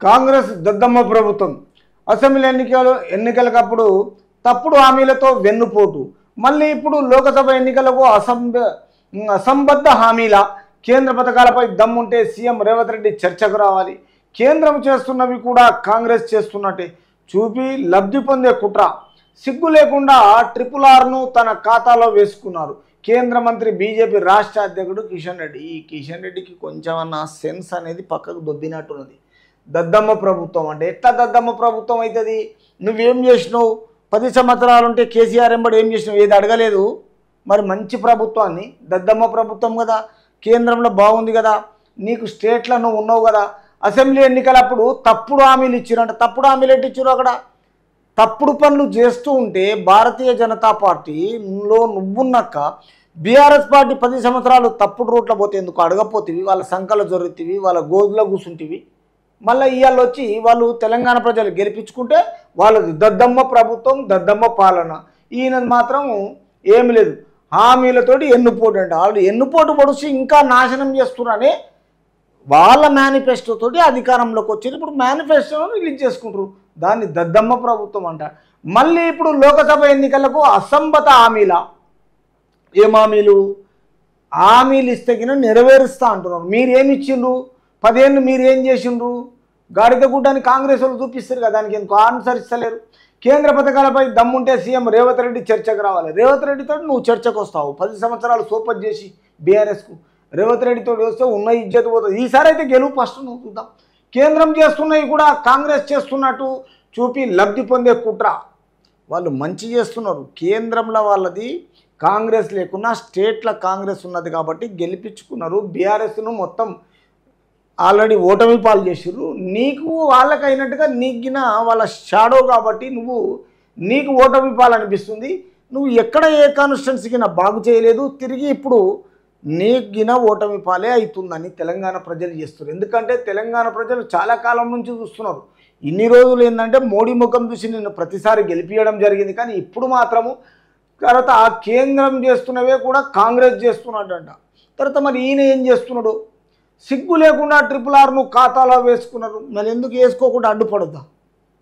కాంగ్రెస్ దద్దమ్మ ప్రభుత్వం అసెంబ్లీ ఎన్నికలకప్పుడు తప్పుడు హామీలతో వెన్నుపోటు, మళ్ళీ ఇప్పుడు లోకసభ ఎన్నికలకు అసంబద్ధ హామీల కేంద్ర పథకాలపై దమ్ముంటే సీఎం రేవంత్ రెడ్డి చర్చకు రావాలి. కేంద్రం చేస్తున్నవి కూడా కాంగ్రెస్ చేస్తున్నట్టే చూపి లబ్ధి పొందే కుట్ర. సిగ్గు లేకుండా RRRను తన ఖాతాలో వేసుకున్నారు కేంద్ర మంత్రి బీజేపీ రాష్ట్ర అధ్యక్షుడు కిషన్ రెడ్డి. ఈ కిషన్ రెడ్డికి కొంచెమన్నా సెన్స్ అనేది పక్కకు దొబ్బినట్టున్నది. దద్దమ్మ ప్రభుత్వం అంటే ఎట్లా దద్దమ్మ ప్రభుత్వం అవుతుంది? నువ్వేం చేసినావు? 10 సంవత్సరాలు ఉంటే కేసీఆర్ ఎంబడి ఏం చేసినావు? ఏది అడగలేదు. మరి మంచి ప్రభుత్వాన్ని దద్దమ్మ ప్రభుత్వం కదా, కేంద్రంలో బాగుంది కదా, నీకు స్టేట్లో నువ్వు ఉన్నావు కదా. అసెంబ్లీ ఎన్నికలప్పుడు తప్పుడు హామీలు ఇచ్చిరంట. తప్పుడు హామీలు ఎట్టి ఇచ్చారు? అక్కడ తప్పుడు పనులు చేస్తూ ఉంటే భారతీయ జనతా పార్టీలో నువ్వున్నాక బీఆర్ఎస్ పార్టీ 10 సంవత్సరాలు తప్పుడు రూట్లో పోతే ఎందుకు అడగపోతివి? వాళ్ళ సంకలో జరుగుతీవి, వాళ్ళ గోధులో కూర్చుంటివి. మళ్ళీ ఇవాళ వచ్చి వాళ్ళు తెలంగాణ ప్రజలు గెలిపించుకుంటే వాళ్ళది దద్దమ్మ ప్రభుత్వం, దద్దమ్మ పాలన. ఈయనది మాత్రం ఏమి లేదు, హామీలతోటి ఎన్నుపోటు అంట. వాళ్ళు ఎన్నుపోటు పొడిచి ఇంకా నాశనం చేస్తున్నారని వాళ్ళ మేనిఫెస్టోతోటి అధికారంలోకి వచ్చి ఇప్పుడు మేనిఫెస్టోను రిలీజ్ చేసుకుంటారు. దాన్ని దద్దమ్మ ప్రభుత్వం అంట. మళ్ళీ ఇప్పుడు లోకసభ ఎన్నికలకు అసంబద్ధ హామీల. ఏం హామీలు? హామీలు ఇస్తే కింద నెరవేరుస్తా అంటున్నారు. మీరేమి ఇచ్చిండ్రు? 10 ఏళ్ళు మీరు ఏం చేసిండ్రు? గాడిద గుడ్డని కాంగ్రెస్ వాళ్ళు చూపిస్తారు కదా, దానికి ఎందుకు ఆన్సర్ ఇస్తలేరు? కేంద్ర పథకాలపై దమ్ముంటే సీఎం రేవంత్ రెడ్డి చర్చకు రావాలి. రేవంత్ రెడ్డితో నువ్వు చర్చకు వస్తావు. 10 సంవత్సరాలు సోపత్ చేసి బీఆర్ఎస్కు రేవంత్ రెడ్డితో వస్తే ఉన్న ఇజ్జత్ పోతుంది. ఈసారి అయితే గెలుపు ఫస్ట్ నువ్వు చూద్దాం. కేంద్రం చేస్తున్నవి కూడా కాంగ్రెస్ చేస్తున్నట్టు చూపి లబ్ధి పొందే కుట్ర. వాళ్ళు మంచి చేస్తున్నారు. కేంద్రంలో వాళ్ళది కాంగ్రెస్ లేకున్నా స్టేట్లో కాంగ్రెస్ ఉన్నది కాబట్టి గెలిపించుకున్నారు. బీఆర్ఎస్ను మొత్తం ఆల్రెడీ ఓటమి పాలు చేసిర్రు. నీకు వాళ్ళకి అయినట్టుగా నీకిన వాళ్ళ షాడో కాబట్టి నీకు ఓటమి పాలు అనిపిస్తుంది. నువ్వు ఎక్కడ ఏ కాన్స్టిట్యున్సీకి బాగు చేయలేదు. తిరిగి ఇప్పుడు నీకిన ఓటమి పాలే అవుతుందని తెలంగాణ ప్రజలు చేస్తారు. ఎందుకంటే తెలంగాణ ప్రజలు చాలా కాలం నుంచి చూస్తున్నారు. ఇన్ని రోజులు ఏంటంటే మోడీ ముఖం చూసి నిన్ను ప్రతిసారి గెలిపించడం జరిగింది. కానీ ఇప్పుడు మాత్రము తర్వాత ఆ కేంద్రం చేస్తున్నవే కూడా కాంగ్రెస్ చేస్తున్నాడంట. తర్వాత మరి ఈయన ఏం చేస్తున్నాడు? సిగ్గు లేకుండా RRRను ఖాతాలో వేసుకున్నారు. మరి ఎందుకు వేసుకోకుండా అడ్డుపడద్దా?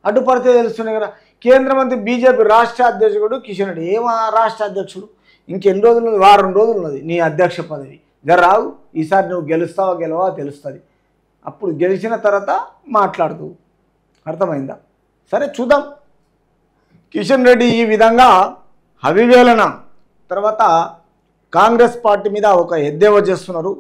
అడ్డుపడితే తెలుస్తున్నాయి కదా. కేంద్ర మంత్రి బీజేపీ రాష్ట్ర అధ్యక్షుడు కిషన్ రెడ్డి. ఏమా రాష్ట్ర అధ్యక్షుడు? ఇంకెన్ని రోజులు ఉన్నది? 2 రోజులు ఉన్నది నీ అధ్యక్ష పదవి. రావు, ఈసారి నువ్వు గెలుస్తావా గెలవా తెలుస్తుంది. అప్పుడు గెలిచిన తర్వాత మాట్లాడుతూ అర్థమైందా? సరే చూద్దాం. కిషన్ రెడ్డి ఈ విధంగా అవివేలన తర్వాత కాంగ్రెస్ పార్టీ మీద ఒక ఎద్దేవా చేస్తున్నారు.